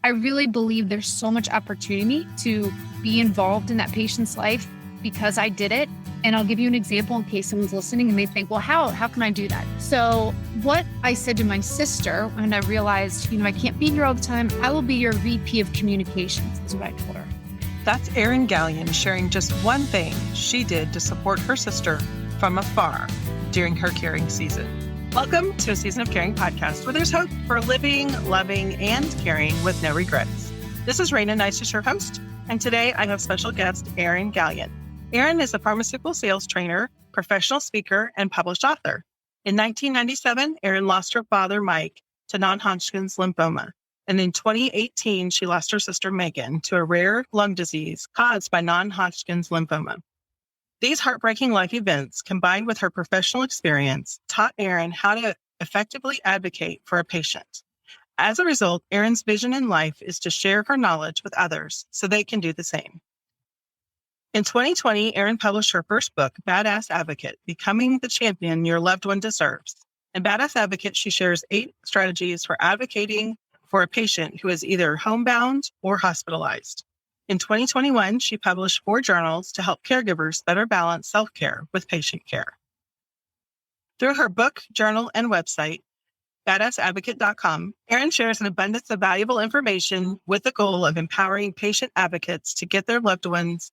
I really believe there's so much opportunity to be involved in that patient's life because I did it. And I'll give you an example in case someone's listening and they think, well, how can I do that? So what I said to my sister when I realized, I can't be here all the time, I will be your VP of communications, is what I told her. That's Erin Galyean sharing just one thing she did to support her sister from afar during her caring season. Welcome to a Season of Caring podcast, where there's hope for living, loving, and caring with no regrets. This is Rayna Neises, your host, and today I have special guest Erin Galyean. Erin is a pharmaceutical sales trainer, professional speaker, and published author. In 1997, Erin lost her father, Mike, to non-Hodgkin's lymphoma. And in 2018, she lost her sister, Megan, to a rare lung disease caused by non-Hodgkin's lymphoma. These heartbreaking life events, combined with her professional experience, taught Erin how to effectively advocate for a patient. As a result, Erin's vision in life is to share her knowledge with others so they can do the same. In 2020, Erin published her first book, Badass Advocate, Becoming the Champion Your Loved One Deserves. In Badass Advocate, she shares 8 strategies for advocating for a patient who is either homebound or hospitalized. In 2021, she published 4 journals to help caregivers better balance self-care with patient care. Through her book, journal, and website, badassadvocate.com, Erin shares an abundance of valuable information with the goal of empowering patient advocates to get their loved ones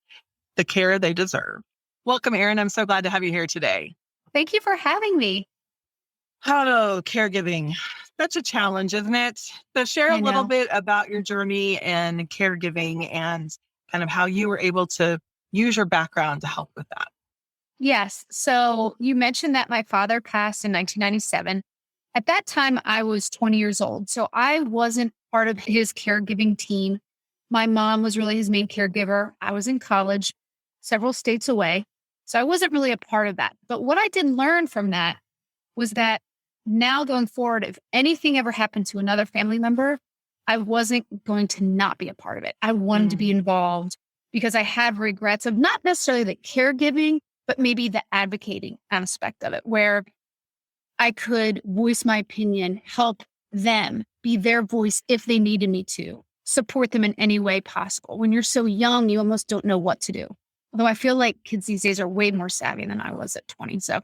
the care they deserve. Welcome, Erin. I'm so glad to have you here today. Thank you for having me. Oh, caregiving. Such a challenge, isn't it? So share a little bit about your journey in caregiving and kind of how you were able to use your background to help with that. Yes. So you mentioned that my father passed in 1997. At that time, I was 20 years old. So I wasn't part of his caregiving team. My mom was really his main caregiver. I was in college, several states away. So I wasn't really a part of that. But what I did learn from that was that now going forward, if anything ever happened to another family member, I wasn't going to not be a part of it. I wanted to be involved because I had regrets of not necessarily the caregiving, but maybe the advocating aspect of it, where I could voice my opinion, help them, be their voice if they needed me to, support them in any way possible. When you're so young, you almost don't know what to do. Although I feel like kids these days are way more savvy than I was at 20. So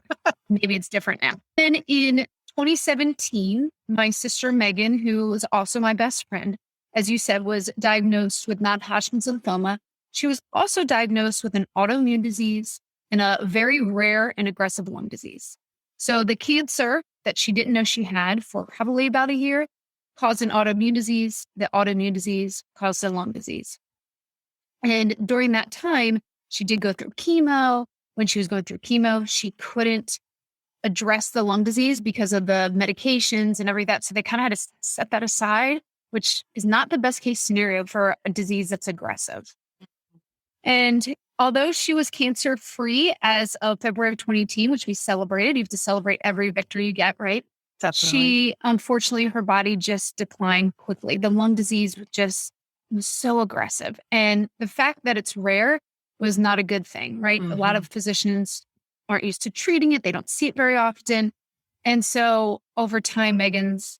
maybe it's different now. Then in 2017, my sister Megan, who was also my best friend, as you said, was diagnosed with non-Hodgkin's lymphoma. She was also diagnosed with an autoimmune disease and a very rare and aggressive lung disease. So the cancer that she didn't know she had for probably about a year caused an autoimmune disease. The autoimmune disease caused a lung disease. And during that time, she did go through chemo. When she was going through chemo, she couldn't address the lung disease because of the medications and everything. So they kind of had to set that aside, which is not the best case scenario for a disease that's aggressive. And although she was cancer free as of February of 2018, which we celebrated, you have to celebrate every victory you get, right? Definitely. Unfortunately, her body just declined quickly. The lung disease was so aggressive. And the fact that it's rare was not a good thing, right? A lot of physicians aren't used to treating it. They don't see it very often. And so over time, Megan's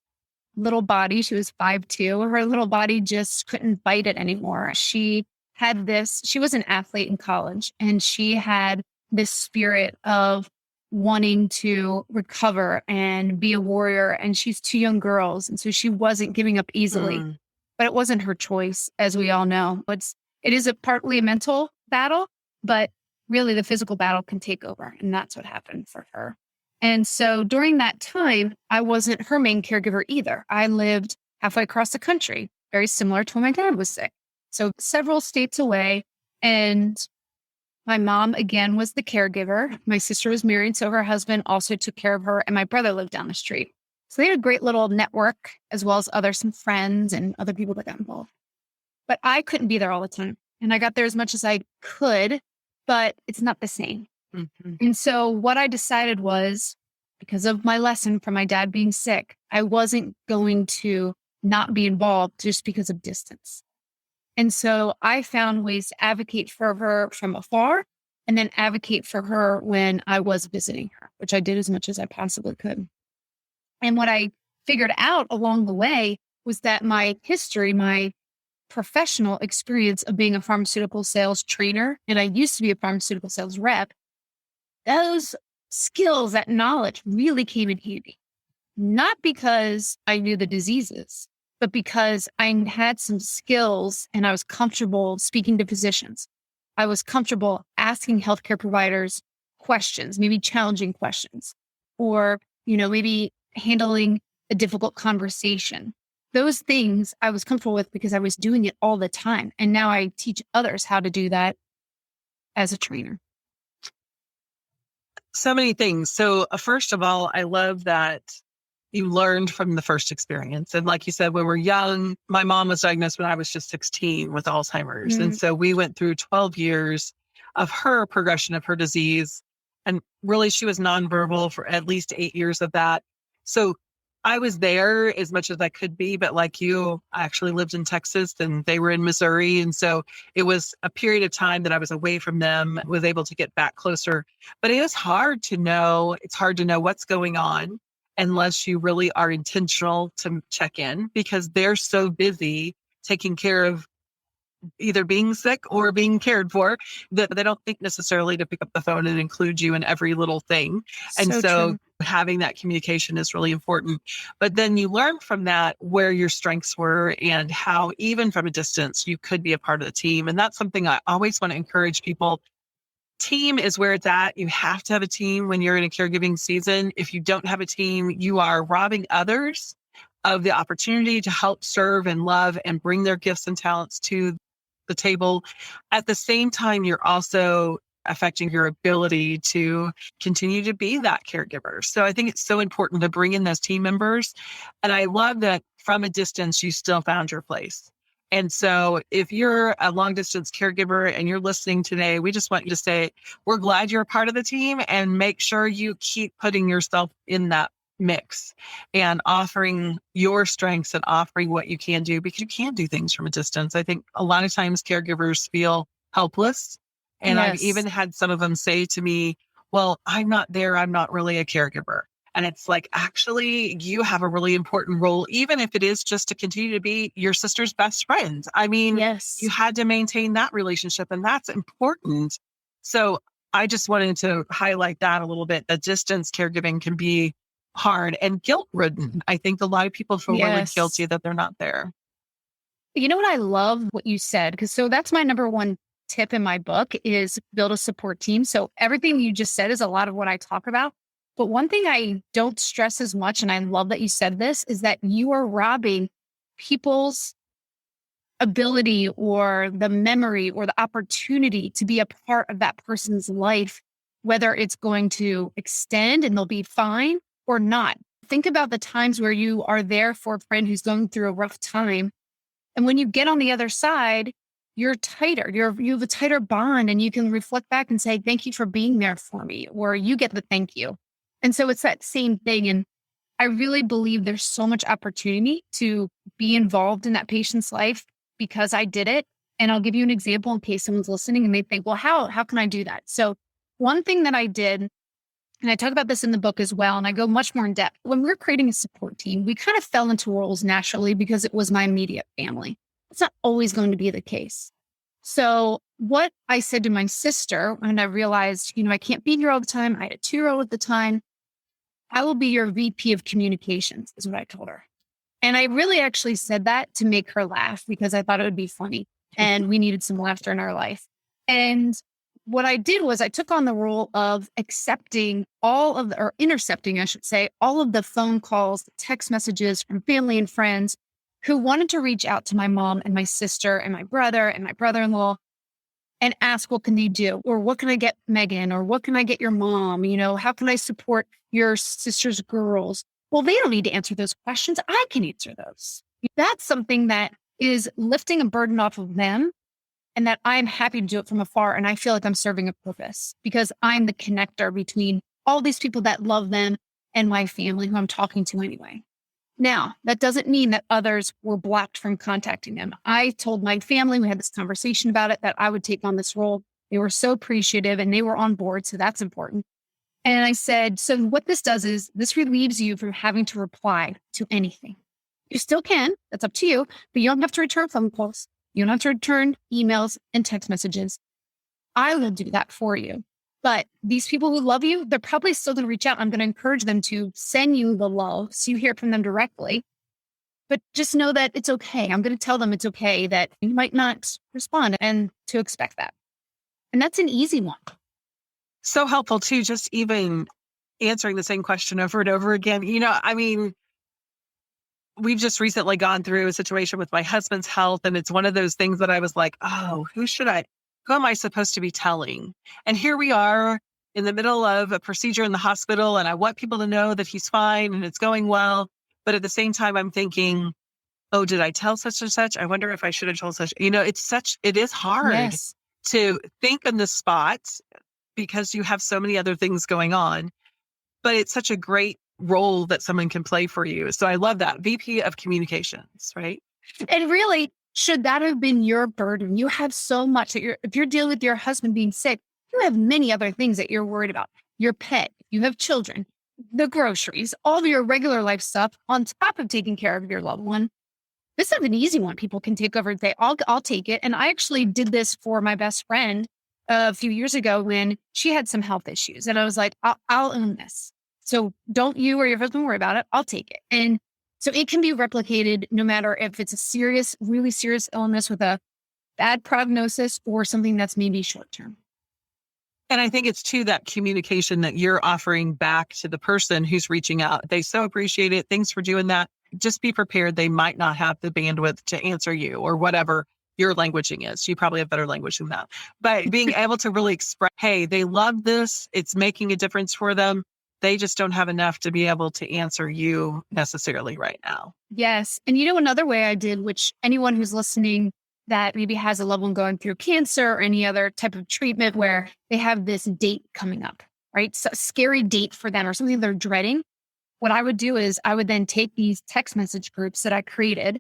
little body, she was 5'2", her little body just couldn't bite it anymore. She was an athlete in college, and she had this spirit of wanting to recover and be a warrior. And she's 2 young girls. And so she wasn't giving up easily, but it wasn't her choice, as we all know. It is partly a mental battle, but really the physical battle can take over. And that's what happened for her. And so during that time, I wasn't her main caregiver either. I lived halfway across the country, very similar to when my dad was sick. So several states away. And my mom, again, was the caregiver. My sister was married, so her husband also took care of her. And my brother lived down the street. So they had a great little network, as well as some friends and other people that got involved. But I couldn't be there all the time. And I got there as much as I could, but it's not the same. And so what I decided was, because of my lesson from my dad being sick, I wasn't going to not be involved just because of distance. And so I found ways to advocate for her from afar and then advocate for her when I was visiting her, which I did as much as I possibly could. And what I figured out along the way was that my history, my professional experience of being a pharmaceutical sales trainer, and I used to be a pharmaceutical sales rep, those skills, that knowledge really came in handy. Not because I knew the diseases, but because I had some skills and I was comfortable speaking to physicians. I was comfortable asking healthcare providers questions, maybe challenging questions, or, maybe handling a difficult conversation. Those things I was comfortable with because I was doing it all the time. And now I teach others how to do that as a trainer. So many things. So first of all, I love that you learned from the first experience. And like you said, when we're young, my mom was diagnosed when I was just 16 with Alzheimer's. And so we went through 12 years of her progression of her disease. And really, she was nonverbal for at least 8 years of that. So I was there as much as I could be. But like you, I actually lived in Texas and they were in Missouri. And so it was a period of time that I was away from them, was able to get back closer. But it is hard to know. It's hard to know what's going on unless you really are intentional to check in, because they're so busy taking care of either being sick or being cared for that they don't think necessarily to pick up the phone and include you in every little thing. And so having that communication is really important. But then you learn from that where your strengths were and how even from a distance you could be a part of the team. And that's something I always want to encourage people. Team is where it's at. You have to have a team when you're in a caregiving season. If you don't have a team, you are robbing others of the opportunity to help serve and love and bring their gifts and talents to the table. At the same time, you're also affecting your ability to continue to be that caregiver. So I think it's so important to bring in those team members. And I love that from a distance, you still found your place. And so if you're a long distance caregiver and you're listening today, we just want you to say, we're glad you're a part of the team, and make sure you keep putting yourself in that mix and offering your strengths and offering what you can do, because you can do things from a distance. I think a lot of times caregivers feel helpless. And I've even had some of them say to me, well, I'm not there. I'm not really a caregiver. And it's like, actually, you have a really important role, even if it is just to continue to be your sister's best friend. I mean, you had to maintain that relationship, and that's important. So I just wanted to highlight that a little bit. The distance caregiving can be hard and guilt-ridden. I think a lot of people feel really guilty that they're not there. You know what? I love what you said, because so that's my number one tip in my book is build a support team. So everything you just said is a lot of what I talk about. But one thing I don't stress as much, and I love that you said this, is that you are robbing people's ability or the memory or the opportunity to be a part of that person's life, whether it's going to extend and they'll be fine or not. Think about the times where you are there for a friend who's going through a rough time. And when you get on the other side, you're tighter. You have a tighter bond, and you can reflect back and say, thank you for being there for me, or you get the thank you. And so it's that same thing. And I really believe there's so much opportunity to be involved in that patient's life because I did it. And I'll give you an example in case someone's listening and they think, well, how can I do that? So one thing that I did, and I talk about this in the book as well, and I go much more in depth. When we were creating a support team, we kind of fell into roles naturally because it was my immediate family. It's not always going to be the case. So what I said to my sister when I realized, I can't be here all the time. I had a 2-year-old at the time. I will be your VP of communications, is what I told her. And I really actually said that to make her laugh because I thought it would be funny and we needed some laughter in our life. And what I did was I took on the role of intercepting, I should say, all of the phone calls, text messages from family and friends who wanted to reach out to my mom and my sister and my brother and my brother-in-law and ask, what can they do? Or what can I get Megan? Or what can I get your mom? How can I support your sister's girls? Well, they don't need to answer those questions. I can answer those. That's something that is lifting a burden off of them, and that I'm happy to do it from afar. And I feel like I'm serving a purpose because I'm the connector between all these people that love them and my family who I'm talking to anyway. Now, that doesn't mean that others were blocked from contacting them. I told my family, we had this conversation about it, that I would take on this role. They were so appreciative and they were on board. So that's important. And I said, so what this does is this relieves you from having to reply to anything. You still can, that's up to you, but you don't have to return phone calls. You don't have to return emails and text messages. I will do that for you. But these people who love you, they're probably still going to reach out. I'm going to encourage them to send you the love so you hear from them directly. But just know that it's okay. I'm going to tell them it's okay that you might not respond and to expect that. And that's an easy one. So helpful too, just even answering the same question over and over again. We've just recently gone through a situation with my husband's health, and it's one of those things that I was like, oh, who am I supposed to be telling? And here we are in the middle of a procedure in the hospital, and I want people to know that he's fine and it's going well. But at the same time, I'm thinking, oh, did I tell such and such? I wonder if I should have told such. It is hard to think on the spot because you have so many other things going on. But it's such a great role that someone can play for you. So I love that. VP of Communications, right? And really, should that have been your burden? You have so much that if you're dealing with your husband being sick, you have many other things that you're worried about. Your pet, you have children, the groceries, all of your regular life stuff on top of taking care of your loved one. This is an easy one people can take over and say, I'll take it. And I actually did this for my best friend a few years ago when she had some health issues. And I was like, I'll own this. So don't you or your husband worry about it. I'll take it. And so it can be replicated no matter if it's a serious, really serious illness with a bad prognosis or something that's maybe short term. And I think it's too that communication that you're offering back to the person who's reaching out. They so appreciate it. Thanks for doing that. Just be prepared. They might not have the bandwidth to answer you or whatever your languaging is. You probably have better language than that. But being able to really express, hey, they love this. It's making a difference for them. They just don't have enough to be able to answer you necessarily right now. Yes. And another way I did, which anyone who's listening that maybe has a loved one going through cancer or any other type of treatment where they have this date coming up, right? So a scary date for them or something they're dreading. What I would do is I would then take these text message groups that I created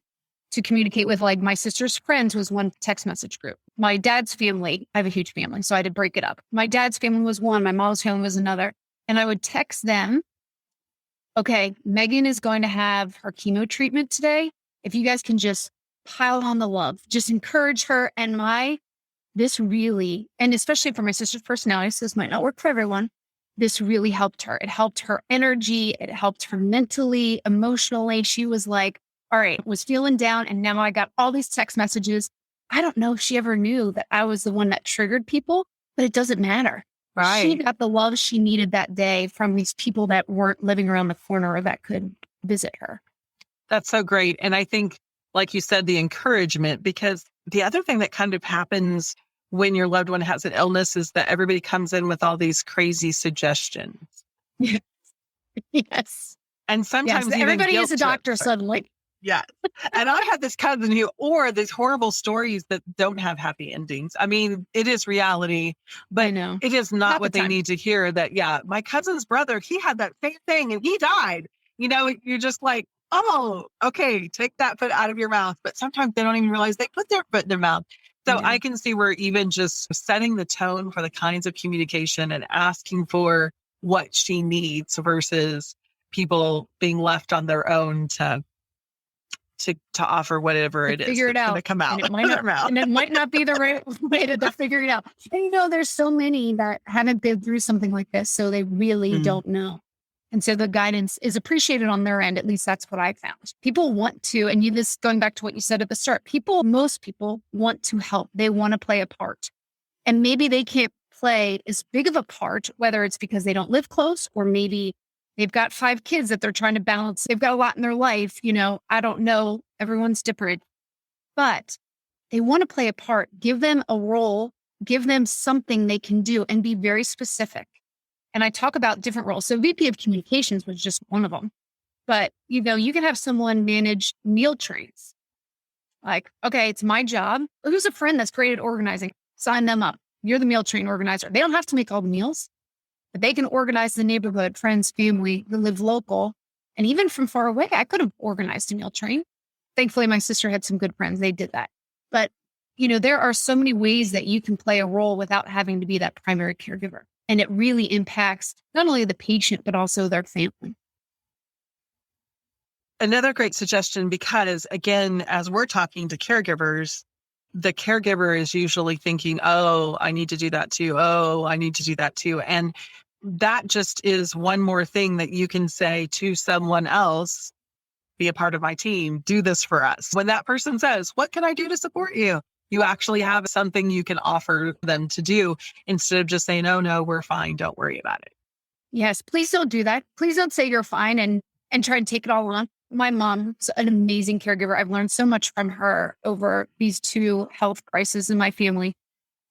to communicate with, like my sister's friends was one text message group. My dad's family, I have a huge family, so I had to break it up. My dad's family was one, my mom's family was another. And I would text them, okay, Megan is going to have her chemo treatment today. If you guys can just pile on the love, just encourage her. And this really, and especially for my sister's personality, so this might not work for everyone, this really helped her. It helped her energy. It helped her mentally, emotionally. She was like, all right, was feeling down. And now I got all these text messages. I don't know if she ever knew that I was the one that triggered people, but it doesn't matter. Right. She got the love she needed that day from these people that weren't living around the corner or that could visit her. That's so great. And I think, like you said, the encouragement, because the other thing that kind of happens when your loved one has an illness is that everybody comes in with all these crazy suggestions. Yes. And sometimes yes, everybody is a doctor suddenly. Yeah. And I had this cousin or these horrible stories that don't have happy endings. I mean, it is reality, but it is not what they need to hear that, my cousin's brother, he had that same thing and he died. You're just like, oh, okay, take that foot out of your mouth. But sometimes they don't even realize they put their foot in their mouth. So I can see where even just setting the tone for the kinds of communication and asking for what she needs versus people being left on their own to offer whatever it is. Figure it out. To come out. And it might not be the right way to figure it out. And there's so many that haven't been through something like this, so they really don't know. And so the guidance is appreciated on their end. At least that's what I found. People want to, and this going back to what you said at the start, most people want to help. They want to play a part. And maybe they can't play as big of a part, whether it's because they don't live close or maybe they've got 5 kids that they're trying to balance. They've got a lot in their life. I don't know. Everyone's different. But they want to play a part. Give them a role. Give them something they can do and be very specific. And I talk about different roles. So VP of Communications was just one of them. But, you can have someone manage meal trains. Like, okay, it's my job. Who's a friend that's great at organizing? Sign them up. You're the meal train organizer. They don't have to make all the meals, but they can organize the neighborhood, friends, family who live local. And even from far away, I could have organized a meal train. Thankfully, my sister had some good friends. They did that. But, there are so many ways that you can play a role without having to be that primary caregiver. And it really impacts not only the patient, but also their family. Another great suggestion, because again, as we're talking to caregivers, the caregiver is usually thinking, oh, I need to do that too. Oh, I need to do that too. And that just is one more thing that you can say to someone else, be a part of my team, do this for us. When that person says, what can I do to support you? You actually have something you can offer them to do instead of just saying, oh, no, we're fine. Don't worry about it. Yes, please don't do that. Please don't say you're fine and try and take it all on. My mom's an amazing caregiver. I've learned so much from her over these 2 health crises in my family.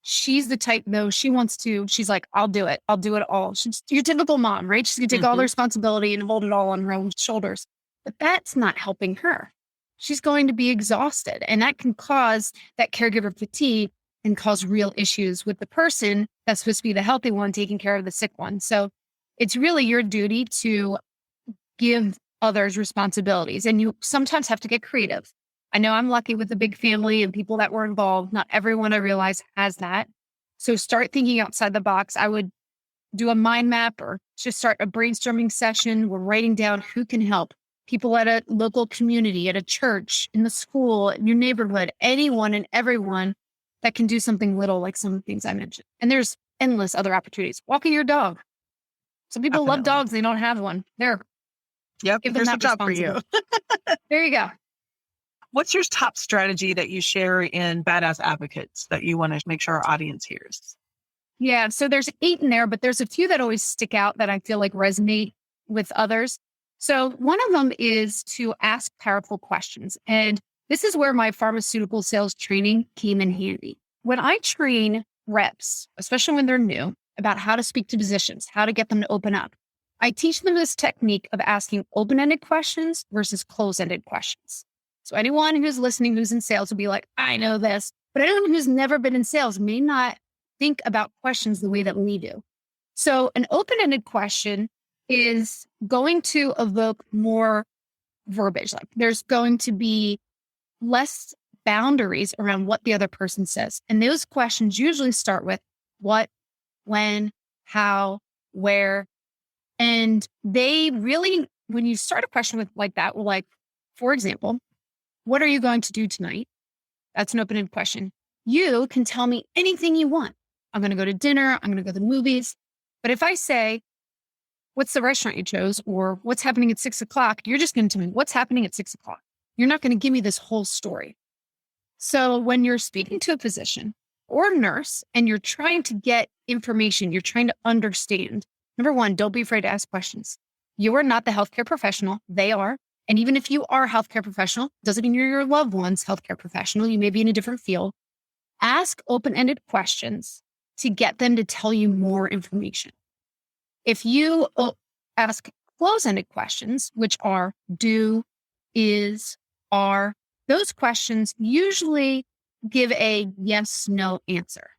She's the type, though, she's like, I'll do it. I'll do it all. She's your typical mom, right? She's going to take all the responsibility and hold it all on her own shoulders. But that's not helping her. She's going to be exhausted. And that can cause that caregiver fatigue and cause real issues with the person that's supposed to be the healthy one taking care of the sick one. So it's really your duty to give others responsibilities. And you sometimes have to get creative. I know I'm lucky with a big family and people that were involved. Not everyone, I realize, has that. So start thinking outside the box. I would do a mind map or just start a brainstorming session. We're writing down who can help. People at a local community, at a church, in the school, in your neighborhood, anyone and everyone that can do something little like some of the things I mentioned. And there's endless other opportunities. Walking your dog. Some people love dogs. They don't have one. There. Yep. Give them Here's a job for you. There you go. What's your top strategy that you share in Badass Advocates that you want to make sure our audience hears? Yeah. So there's 8 in there, but there's a few that always stick out that I feel like resonate with others. So one of them is to ask powerful questions. And this is where my pharmaceutical sales training came in handy. When I train reps, especially when they're new, about how to speak to physicians, how to get them to open up, I teach them this technique of asking open-ended questions versus closed-ended questions. So anyone who's listening, who's in sales will be like, I know this, but anyone who's never been in sales may not think about questions the way that we do. So an open-ended question is going to evoke more verbiage. Like there's going to be less boundaries around what the other person says. And those questions usually start with what, when, how, where. And they really, when you start a question with like that, well, like, for example, what are you going to do tonight? That's an open-ended question. You can tell me anything you want. I'm going to go to dinner. I'm going to go to the movies. But if I say, what's the restaurant you chose? Or what's happening at 6 o'clock? You're just going to tell me what's happening at 6 o'clock. You're not going to give me this whole story. So when you're speaking to a physician or a nurse and you're trying to get information, you're trying to understand, number one, don't be afraid to ask questions. You are not the healthcare professional. They are. And even if you are a healthcare professional, doesn't mean you're your loved one's healthcare professional. You may be in a different field. Ask open-ended questions to get them to tell you more information. If you ask close-ended questions, which are do, is, are, those questions usually give a yes, no answer.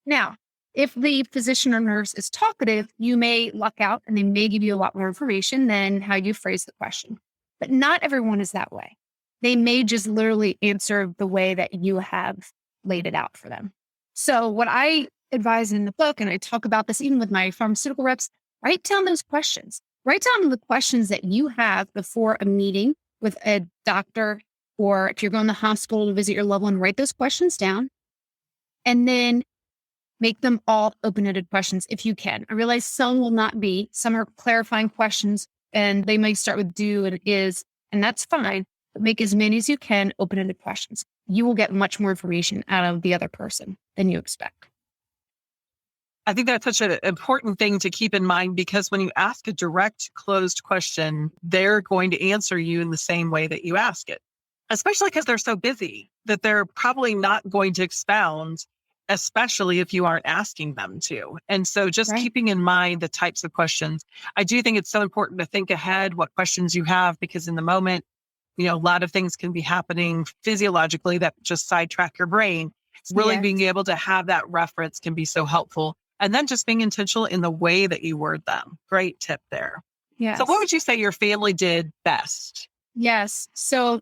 Now, if the physician or nurse is talkative, you may luck out and they may give you a lot more information than how you phrase the question. But not everyone is that way. They may just literally answer the way that you have laid it out for them. So what I advise in the book, and I talk about this even with my pharmaceutical reps, write down those questions. Write down the questions that you have before a meeting with a doctor, or if you're going to the hospital to visit your loved one, write those questions down and then make them all open-ended questions if you can. I realize some will not be. Some are clarifying questions and they may start with do and is, and that's fine. But make as many as you can open-ended questions. You will get much more information out of the other person than you expect. I think that's such an important thing to keep in mind, because when you ask a direct closed question, they're going to answer you in the same way that you ask it, especially because they're so busy that they're probably not going to expound, especially if you aren't asking them to. And so just keeping in mind the types of questions, I do think it's so important to think ahead what questions you have, because in the moment, a lot of things can be happening physiologically that just sidetrack your brain. Really being able to have that reference can be so helpful. And then just being intentional in the way that you word them. Great tip there. Yes. So what would you say your family did best? Yes. So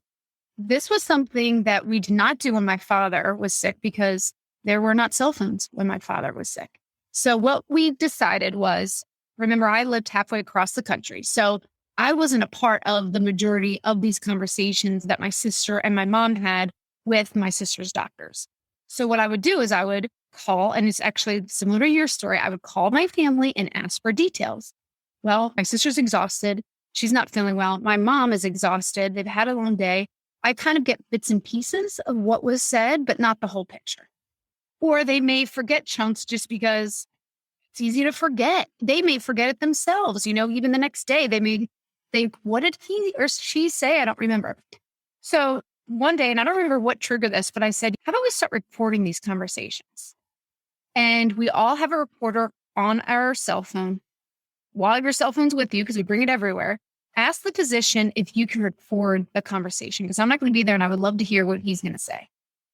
this was something that we did not do when my father was sick, because there were not cell phones when my father was sick. So what we decided was, remember, I lived halfway across the country. So I wasn't a part of the majority of these conversations that my sister and my mom had with my sister's doctors. So what I would do is I would call, and it's actually similar to your story. I would call my family and ask for details. Well, my sister's exhausted. She's not feeling well. My mom is exhausted. They've had a long day. I kind of get bits and pieces of what was said, but not the whole picture. Or they may forget chunks just because it's easy to forget. They may forget it themselves. Even the next day, they may think, what did he or she say? I don't remember. So one day, and I don't remember what triggered this, but I said, how about we start recording these conversations? And we all have a recorder on our cell phone. While your cell phone's with you, because we bring it everywhere, ask the physician if you can record the conversation, because I'm not going to be there and I would love to hear what he's going to say.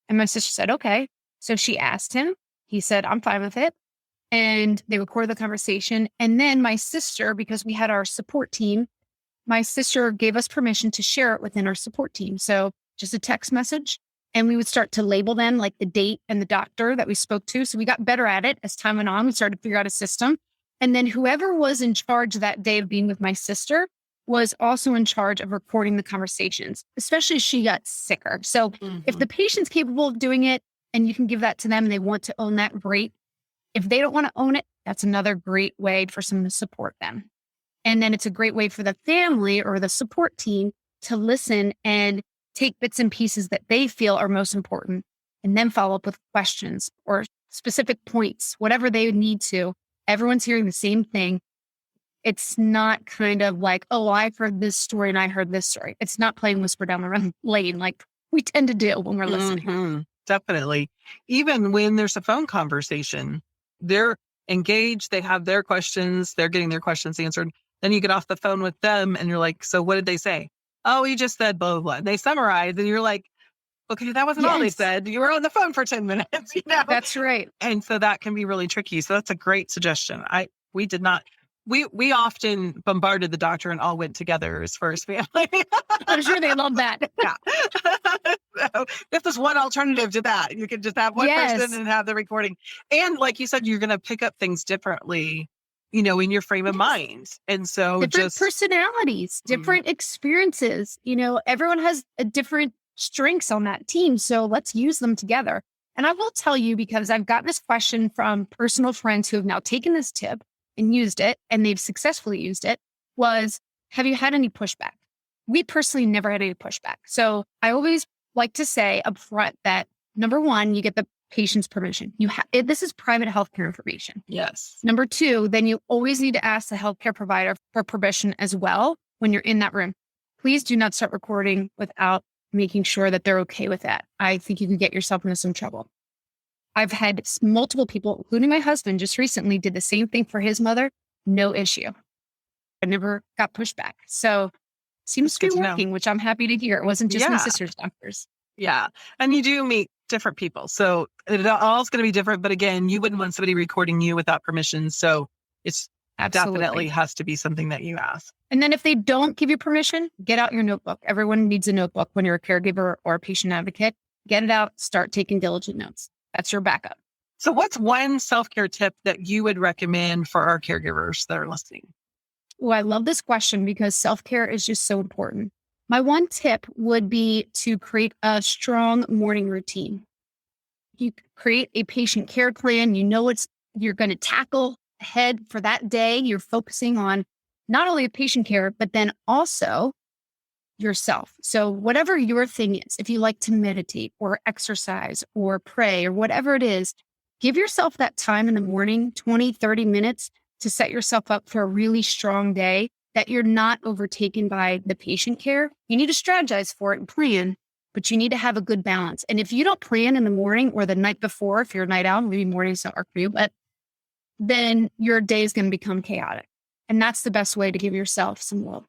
And my sister said, okay. So she asked him. He said, I'm fine with it. And they recorded the conversation. And then my sister, because we had our support team, my sister gave us permission to share it within our support team. So just a text message. And we would start to label them, like the date and the doctor that we spoke to. So we got better at it as time went on. We started to figure out a system. And then whoever was in charge that day of being with my sister was also in charge of recording the conversations, especially as she got sicker. So if the patient's capable of doing it and you can give that to them and they want to own that, great. If they don't want to own it, that's another great way for someone to support them. And then it's a great way for the family or the support team to listen and take bits and pieces that they feel are most important and then follow up with questions or specific points, whatever they need to. Everyone's hearing the same thing. It's not kind of like, oh, I've heard this story and I heard this story. It's not playing whisper down the lane like we tend to do when we're listening. Definitely. Even when there's a phone conversation, they're engaged, they have their questions, they're getting their questions answered. Then you get off the phone with them and you're like, so what did they say? Oh, he just said blah, blah, blah. They summarize and you're like, okay, that wasn't all they said. You were on the phone for 10 minutes. That's right. And so that can be really tricky. So that's a great suggestion. We often bombarded the doctor and all went together as far as family. I'm sure they love that. Yeah. So if there's one alternative to that, you can just have one person and have the recording. And like you said, you're going to pick up things differently, in your frame of mind. And so different personalities, different experiences, everyone has a different strengths on that team. So let's use them together. And I will tell you, because I've gotten this question from personal friends who have now taken this tip and used it, and they've successfully used it, was, have you had any pushback? We personally never had any pushback. So I always like to say up front that, number one, you get the patient's permission. This is private healthcare information. Yes. Number two, then you always need to ask the healthcare provider for permission as well when you're in that room. Please do not start recording without making sure that they're okay with that. I think you can get yourself into some trouble. I've had multiple people, including my husband, just recently did the same thing for his mother. No issue. I never got pushback. So seems to be working, which I'm happy to hear. It wasn't just my sister's doctors. Yeah. And you do meet different people. So it all's going to be different. But again, you wouldn't want somebody recording you without permission. So it's definitely has to be something that you ask. And then if they don't give you permission, get out your notebook. Everyone needs a notebook when you're a caregiver or a patient advocate. Get it out, start taking diligent notes. That's your backup. So what's one self-care tip that you would recommend for our caregivers that are listening? Oh, I love this question because self-care is just so important. My one tip would be to create a strong morning routine. You create a patient care plan. You know what you're going to tackle ahead for that day. You're focusing on not only patient care, but then also yourself. So whatever your thing is, if you like to meditate or exercise or pray or whatever it is, give yourself that time in the morning, 20, 30 minutes to set yourself up for a really strong day that you're not overtaken by the patient care. You need to strategize for it and plan, but you need to have a good balance. And if you don't plan in the morning or the night before, if you're a night owl, maybe mornings don't work for you, but then your day is going to become chaotic. And that's the best way to give yourself some love.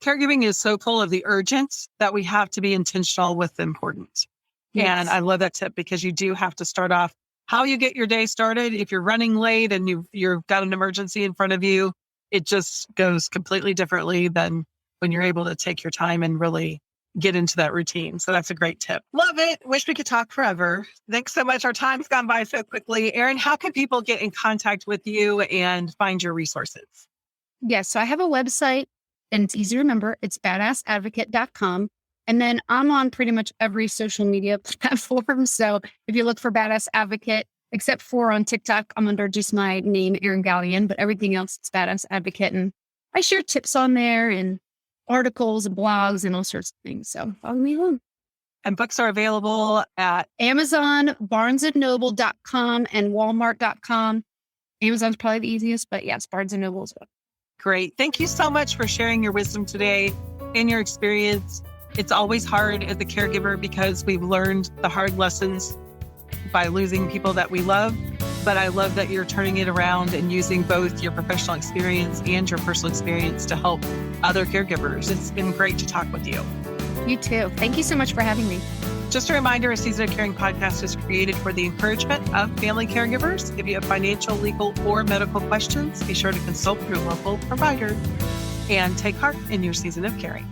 Caregiving is so full of the urgent that we have to be intentional with the important. Yes. And I love that tip because you do have to start off how you get your day started. If you're running late and you've got an emergency in front of you, it just goes completely differently than when you're able to take your time and really get into that routine. So that's a great tip. Love it. Wish we could talk forever. Thanks so much. Our time's gone by so quickly. Erin, how can people get in contact with you and find your resources? Yes. So I have a website and it's easy to remember. It's badassadvocate.com. And then I'm on pretty much every social media platform. So if you look for Badass Advocate, except for on TikTok, I'm under just my name, Erin Galyean, but everything else is Badass Advocate. And I share tips on there and articles and blogs and all sorts of things. So follow me along. And books are available at Amazon, barnesandnoble.com, and walmart.com. Amazon's probably the easiest, but yes, Barnes and Noble as well. Great. Thank you so much for sharing your wisdom today and your experience. It's always hard as a caregiver because we've learned the hard lessons by losing people that we love. But I love that you're turning it around and using both your professional experience and your personal experience to help other caregivers. It's been great to talk with you. You too. Thank you so much for having me. Just a reminder, A Season of Caring podcast is created for the encouragement of family caregivers. If you have financial, legal, or medical questions, be sure to consult your local provider and take heart in your season of caring.